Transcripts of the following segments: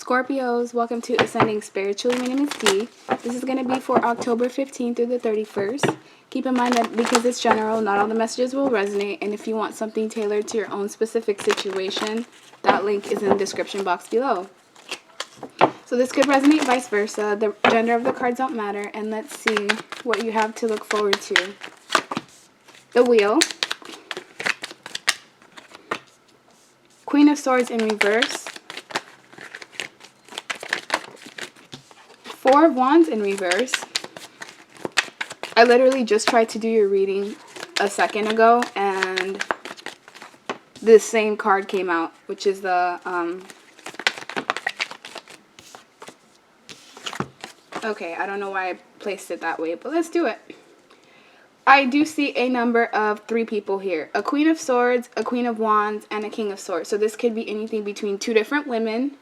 Scorpios, welcome to Ascending Spiritually. My name is Dee. This is going to be for October 15th through the 31st. Keep in mind that because it's general, not all the messages will resonate, and if you want something tailored to your own specific situation, that link is in the description box below. So this could resonate vice versa. The gender of the cards don't matter, and let's see what you have to look forward to. The Wheel. Queen of Swords in reverse. Four of Wands in reverse. I literally just tried to do your reading a second ago, and this same card came out, which is the, okay, I don't know why I placed it that way, but let's do it. I do see a number of 3 people here. A Queen of Swords, a Queen of Wands, and a King of Swords. So this could be anything between 2 different women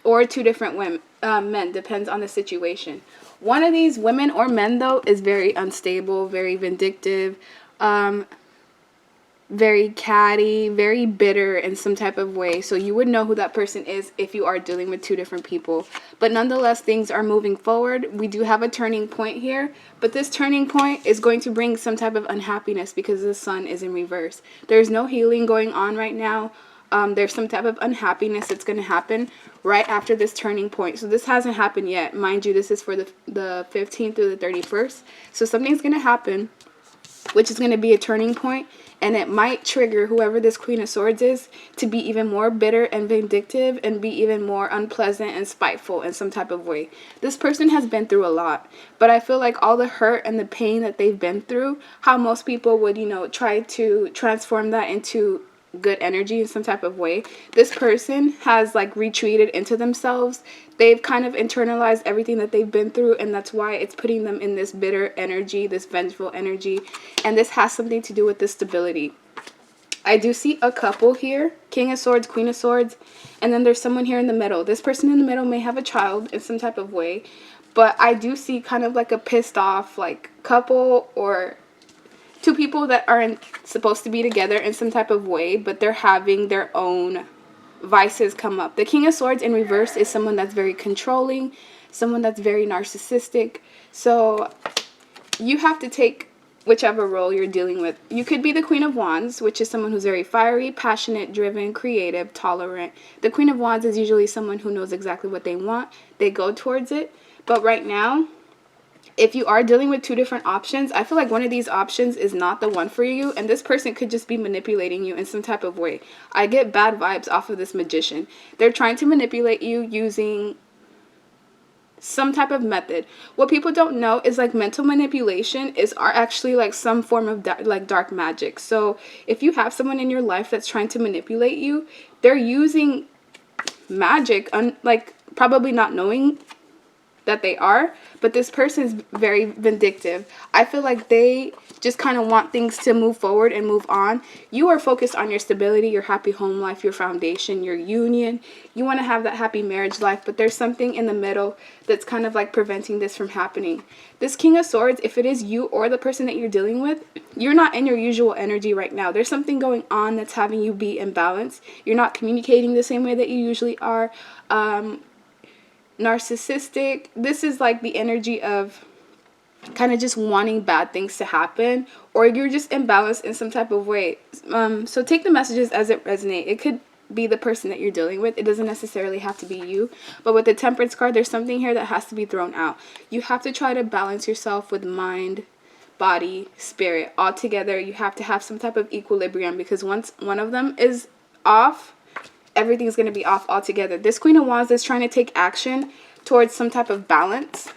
or 2 different women, men. Depends on the situation. One of these women or men, though, is very unstable, very vindictive, very catty, very bitter in some type of way. So you would know who that person is if you are dealing with 2 different people. But nonetheless, things are moving forward. We do have a turning point here, but this turning point is going to bring some type of unhappiness because the sun is in reverse. There's no healing going on right now. There's some type of unhappiness that's going to happen right after this turning point. So this hasn't happened yet. Mind you, this is for the 15th through the 31st. So something's going to happen, which is going to be a turning point. And it might trigger whoever this Queen of Swords is to be even more bitter and vindictive and be even more unpleasant and spiteful in some type of way. This person has been through a lot. But I feel like all the hurt and the pain that they've been through, how most people would, try to transform that into good energy in some type of way. This person has retreated into themselves. They've kind of internalized everything that they've been through, and that's why it's putting them in this bitter energy, this vengeful energy, and this has something to do with the stability. I do see a couple here, King of Swords, Queen of Swords, and then there's someone here in the middle. This person in the middle may have a child in some type of way, but I do see kind of like a pissed off couple or 2 people that aren't supposed to be together in some type of way, but they're having their own vices come up. The King of Swords in reverse is someone that's very controlling, someone that's very narcissistic. So you have to take whichever role you're dealing with. You could be the Queen of Wands, which is someone who's very fiery, passionate, driven, creative, tolerant. The Queen of Wands is usually someone who knows exactly what they want. They go towards it. But right now, if you are dealing with 2 different options, I feel like one of these options is not the one for you, and this person could just be manipulating you in some type of way. I get bad vibes off of this magician. They're trying to manipulate you using some type of method. What people don't know is mental manipulation are actually some form of dark magic. So if you have someone in your life that's trying to manipulate you, they're using magic, probably not knowing that they are, but this person is very vindictive. I feel like they just kind of want things to move forward and move on. You are focused on your stability, your happy home life, your foundation, your union. You want to have that happy marriage life, but there's something in the middle that's kind of preventing this from happening. This King of Swords, if it is you or the person that you're dealing with, you're not in your usual energy right now. There's something going on that's having you be imbalanced. You're not communicating the same way that you usually are. Narcissistic. This is the energy of kind of just wanting bad things to happen, or you're just imbalanced in some type of way. So take the messages as it resonates. It could be the person that you're dealing with. It doesn't necessarily have to be you. But with the Temperance card, there's something here that has to be thrown out. You have to try to balance yourself with mind, body, spirit all together. You have to have some type of equilibrium, because once one of them is off, everything's going to be off altogether. This Queen of Wands is trying to take action towards some type of balance.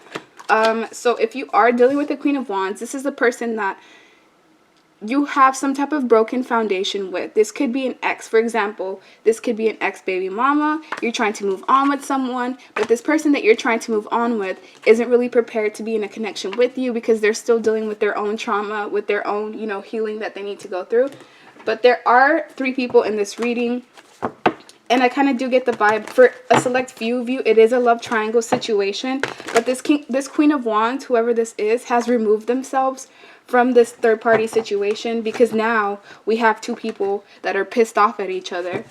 So if you are dealing with the Queen of Wands, this is the person that you have some type of broken foundation with. This could be an ex, for example. This could be an ex-baby mama. You're trying to move on with someone, but this person that you're trying to move on with isn't really prepared to be in a connection with you because they're still dealing with their own trauma, with their own, healing that they need to go through. But there are 3 people in this reading. And I kind of do get the vibe, for a select few of you, it is a love triangle situation. But this Queen of Wands, whoever this is, has removed themselves from this third-party situation, because now we have 2 people that are pissed off at each other.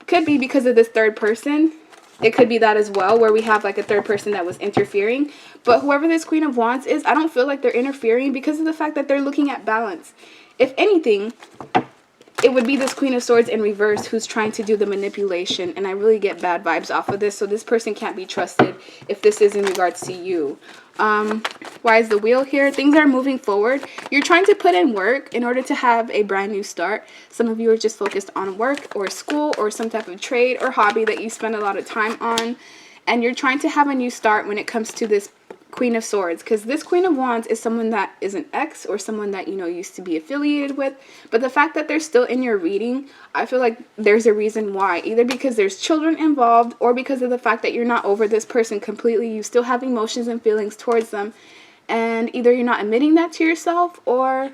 Could be because of this third person. It could be that as well, where we have like a third person that was interfering. But whoever this Queen of Wands is, I don't feel like they're interfering because of the fact that they're looking at balance. If anything, it would be this Queen of Swords in reverse who's trying to do the manipulation. And I really get bad vibes off of this. So this person can't be trusted if this is in regards to you. Why is the Wheel here? Things are moving forward. You're trying to put in work in order to have a brand new start. Some of you are just focused on work or school or some type of trade or hobby that you spend a lot of time on. And you're trying to have a new start when it comes to this Queen of Swords, because this Queen of Wands is someone that is an ex or someone that, you know, used to be affiliated with. But the fact that they're still in your reading, I feel like there's a reason why. Either because there's children involved or because of the fact that you're not over this person completely. You still have emotions and feelings towards them. And either you're not admitting that to yourself, or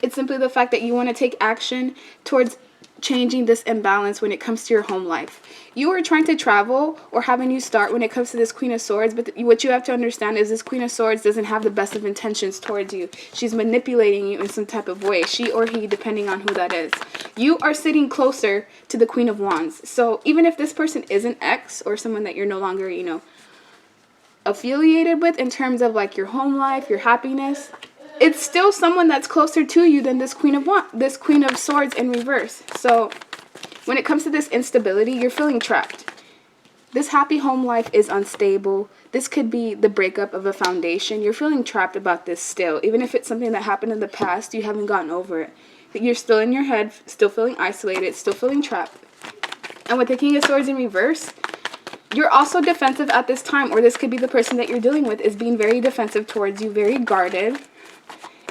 it's simply the fact that you want to take action towards changing this imbalance when it comes to your home life. You are trying to travel or have a new start when it comes to this Queen of Swords, but what you have to understand is this Queen of Swords doesn't have the best of intentions towards you. She's manipulating you in some type of way, she or he, depending on who that is. You are sitting closer to the Queen of Wands. So even if this person is an ex or someone that you're no longer, you know, affiliated with in terms of like your home life, your happiness, it's still someone that's closer to you than this Queen of Swords in reverse. So when it comes to this instability, you're feeling trapped. This happy home life is unstable. This could be the breakup of a foundation. You're feeling trapped about this still. Even if it's something that happened in the past, you haven't gotten over it. You're still in your head, still feeling isolated, still feeling trapped. And with the King of Swords in reverse, you're also defensive at this time, or this could be the person that you're dealing with is being very defensive towards you, very guarded.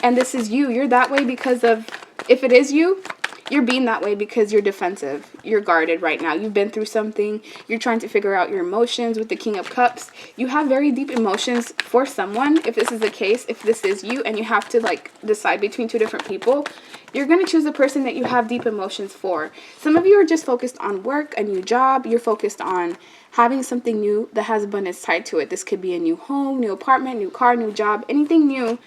And this is you. You're that way because of, if it is you, you're being that way because you're defensive. You're guarded right now. You've been through something. You're trying to figure out your emotions with the King of Cups. You have very deep emotions for someone. If this is the case, if this is you and you have to like decide between two different people, you're going to choose the person that you have deep emotions for. Some of you are just focused on work, a new job. You're focused on having something new that has abundance tied to it. This could be a new home, new apartment, new car, new job, anything new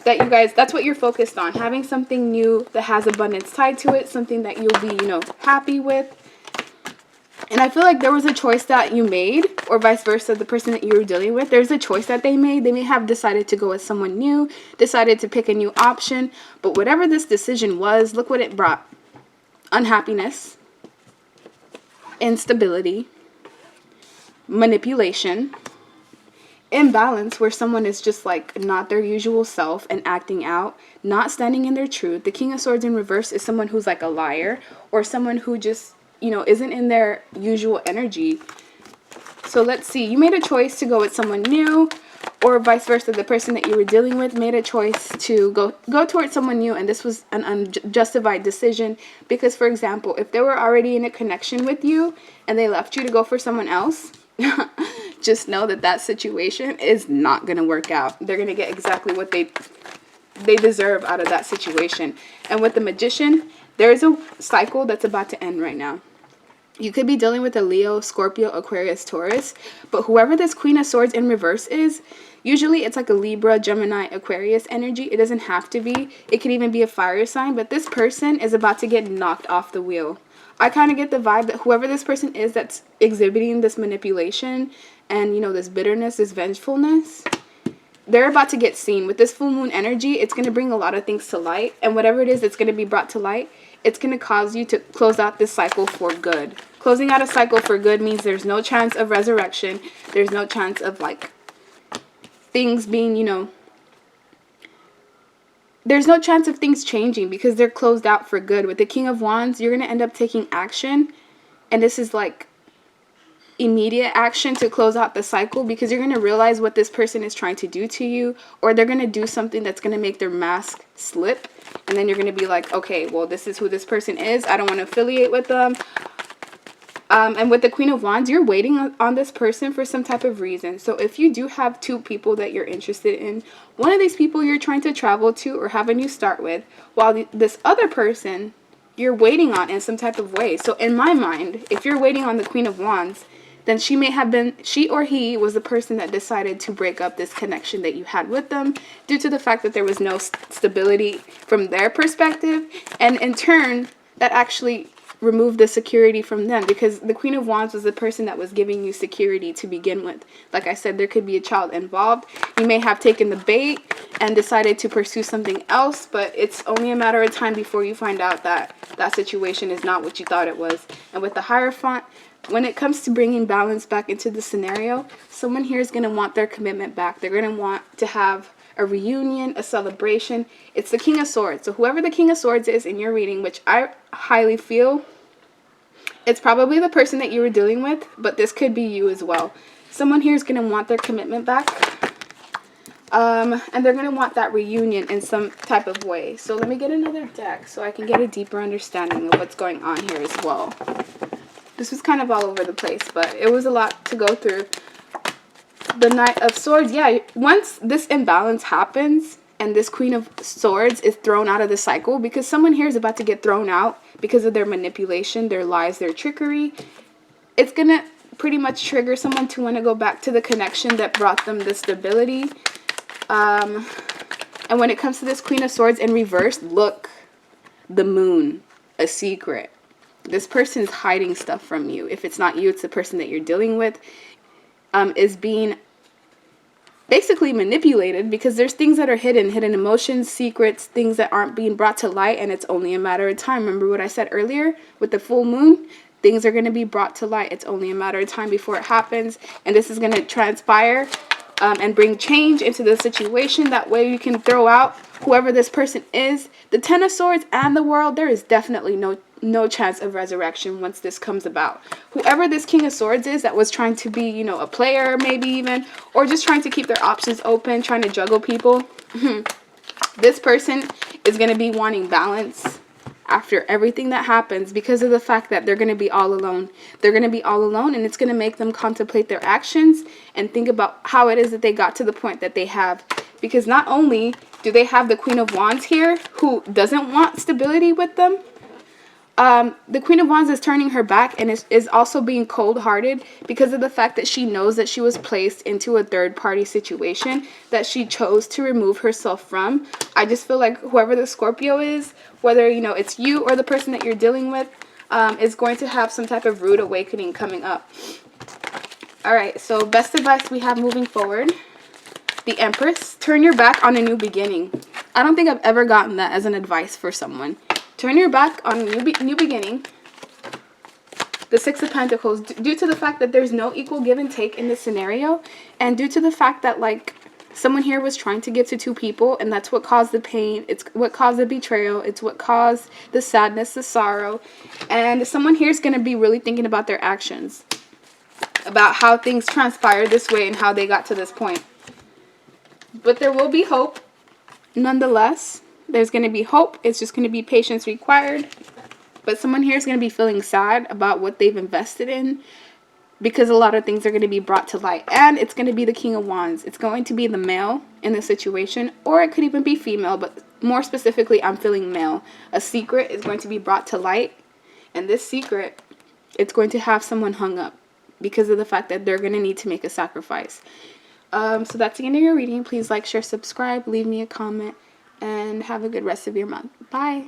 that you guys, that's what you're focused on. Having something new that has abundance tied to it, something that you'll be, you know, happy with. And I feel like there was a choice that you made, or vice versa, the person that you were dealing with, there's a choice that they made. They may have decided to go with someone new, decided to pick a new option, but whatever this decision was, look what it brought. Unhappiness, instability, manipulation, imbalance, where someone is just like not their usual self and acting out, not standing in their truth. The King of Swords in reverse is someone who's like a liar, or someone who just, you know, isn't in their usual energy. So let's see, you made a choice to go with someone new, or vice versa, the person that you were dealing with made a choice to go towards someone new, and this was an unjustified decision. Because, for example, if they were already in a connection with you and they left you to go for someone else, just know that that situation is not going to work out. They're going to get exactly what they deserve out of that situation. And with the Magician, there is a cycle that's about to end right now. You could be dealing with a Leo, Scorpio, Aquarius, Taurus, but whoever this Queen of Swords in reverse is, usually it's like a Libra, Gemini, Aquarius energy. It doesn't have to be. It could even be a fire sign, but this person is about to get knocked off the wheel. I kind of get the vibe that whoever this person is that's exhibiting this manipulation and, you know, this bitterness, this vengefulness, they're about to get seen. With this full moon energy, it's going to bring a lot of things to light. And whatever it is that's going to be brought to light, it's going to cause you to close out this cycle for good. Closing out a cycle for good means there's no chance of resurrection. There's no chance of, like, things being, you know, there's no chance of things changing because they're closed out for good. With the King of Wands, you're going to end up taking action. And this is like immediate action to close out the cycle, because you're going to realize what this person is trying to do to you, or they're going to do something that's going to make their mask slip. And then you're going to be like, okay, well, this is who this person is. I don't want to affiliate with them. And with the Queen of Wands, you're waiting on this person for some type of reason. So if you do have two people that you're interested in, one of these people you're trying to travel to or have a new start with, while this other person you're waiting on in some type of way. So in my mind, if you're waiting on the Queen of Wands, then she or he was the person that decided to break up this connection that you had with them due to the fact that there was no stability from their perspective. And in turn, that actually remove the security from them, because the Queen of Wands was the person that was giving you security to begin with. Like I said, there could be a child involved. You may have taken the bait and decided to pursue something else, but it's only a matter of time before you find out that that situation is not what you thought it was. And with the Hierophant, when it comes to bringing balance back into the scenario, someone here is going to want their commitment back. They're going to want to have a reunion, a celebration. It's the King of Swords. So whoever the King of Swords is in your reading, which I highly feel, it's probably the person that you were dealing with, but this could be you as well. Someone here is going to want their commitment back. And they're going to want that reunion in some type of way. So let me get another deck so I can get a deeper understanding of what's going on here as well. This was kind of all over the place, but it was a lot to go through. The Knight of Swords, yeah, once this imbalance happens and this Queen of Swords is thrown out of the cycle, because someone here is about to get thrown out because of their manipulation, their lies, their trickery, it's going to pretty much trigger someone to want to go back to the connection that brought them the stability. And when it comes to this Queen of Swords in reverse, look, the Moon, a secret. This person's hiding stuff from you. If it's not you, it's the person that you're dealing with, is being basically manipulated, because there's things that are hidden emotions, secrets, things that aren't being brought to light, and it's only a matter of time. Remember what I said earlier with the full moon? Things are going to be brought to light. It's only a matter of time before it happens, and this is going to transpire and bring change into the situation. That way you can throw out whoever this person is. The Ten of Swords and the World, there is definitely no chance of resurrection once this comes about. Whoever this King of Swords is that was trying to be, you know, a player maybe even, or just trying to keep their options open, trying to juggle people, this person is going to be wanting balance after everything that happens, because of the fact that they're going to be all alone. They're going to be all alone, and it's going to make them contemplate their actions and think about how it is that they got to the point that they have. Because not only do they have the Queen of Wands here, who doesn't want stability with them, the Queen of Wands is turning her back and is also being cold-hearted because of the fact that she knows that she was placed into a third-party situation that she chose to remove herself from. I just feel like whoever the Scorpio is, whether, you know, it's you or the person that you're dealing with, is going to have some type of rude awakening coming up. All right, so best advice we have moving forward. The Empress, turn your back on a new beginning. I don't think I've ever gotten that as an advice for someone. Turn your back on a new beginning. The Six of Pentacles, due to the fact that there's no equal give and take in this scenario, and due to the fact that, like, someone here was trying to give to two people, and that's what caused the pain. It's what caused the betrayal. It's what caused the sadness, the sorrow. And someone here is going to be really thinking about their actions, about how things transpired this way and how they got to this point. But there will be hope nonetheless. There's going to be hope. It's just going to be patience required. But someone here is going to be feeling sad about what they've invested in, because a lot of things are going to be brought to light. And it's going to be the King of Wands. It's going to be the male in the situation, or it could even be female, but more specifically, I'm feeling male. A secret is going to be brought to light, and this secret, it's going to have someone hung up because of the fact that they're going to need to make a sacrifice. So that's the end of your reading. Please like, share, subscribe, leave me a comment, and have a good rest of your month. Bye.